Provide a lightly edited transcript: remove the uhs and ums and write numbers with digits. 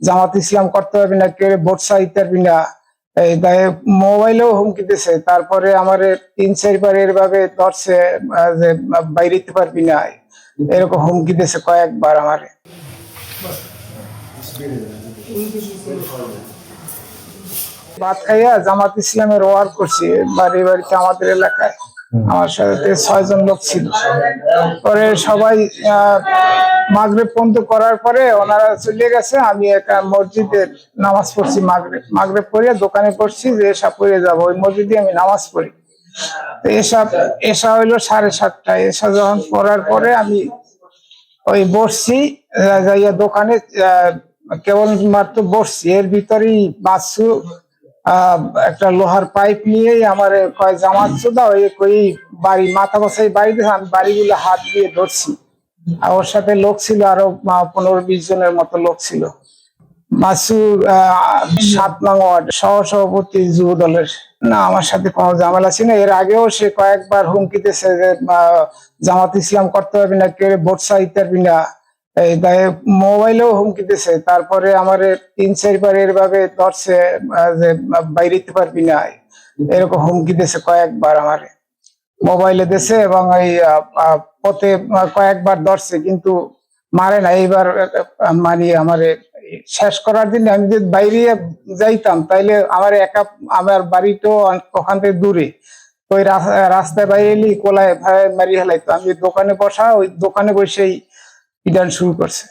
জামাত ইসলাম করতে পারবি না, কেউ ভোট চাইতে পারবি না, এই মোবাইলেও হুমকি দিছে। তারপরে আমার 3-4 বার এভাবে ধরছে যে বাইরে যেতে পারবি না, এরকম হুমকি দিছে কয়েকবার আমারে। ভাত খাইয়া জামাত ইসলামের ওয়ার করছি বাড়িতে আমাদের এলাকায়। আমার সাথে 6 জন লোক ছিল। পরে সবাই মাগরিব বন্ধ করার পরে ওনারা চলে গেছে। আমি একটা মসজিদের নামাজ পড়ছি, মাগরিব পড়ে দোকানে পড়ছি যে এসা পড়ে যাবো, ওই মসজিদে আমি নামাজ পড়ি। তো এসা হইলো 7:30টায়। এসা যখন পড়ার পরে আমি ওই বসছি, যাইয়া দোকানে কেবল মাত্র বসছি, এর ভিতরেই বাচ্চু একটা লোহার পাইপ নিয়ে আমার কয় জামাত চোদা, ওই বাড়ি মাথা বসাই বাড়ি দিয়েছে। আমি বাড়িগুলো হাত দিয়ে ধরছি। আর ওর সাথে লোক ছিল আরো 15-20 জনের মতো লোক ছিল। মাসুর 7 নং ওয়ার্ড সহসভাপতি যুব দলের। না, আমার সাথে কোনো ঝামেলা ছিল না। এর আগেও সে কয়েকবার হুমকি দিয়েছে যে জামাত ইসলাম করতে পারবি না, কেউ ভোট চাইতে পারবি না, এই মোবাইলেও হুমকি দিছে। তারপরে আমার 3-4 বার এভাবে ধরছে যে বাইরে যেতে পারবি না, এরকম হুমকি দিছে কয়েকবার আমারে। মোবাইলে দিছে এবং এই পথে কয়েকবার ধরছে, কিন্তু মারে না। এইবার মানে আমারে শেষ করার দিন আমি যদি বাইরে যাইতাম তাইলে আমার বাড়ি তো ওখান থেকে দূরে, তো ওই রাস্তায় বাইরে এলি কোলায় মারি হেলাইতো। আমি দোকানে বসা, ওই দোকানে বসেই পিটান শুরু করছে।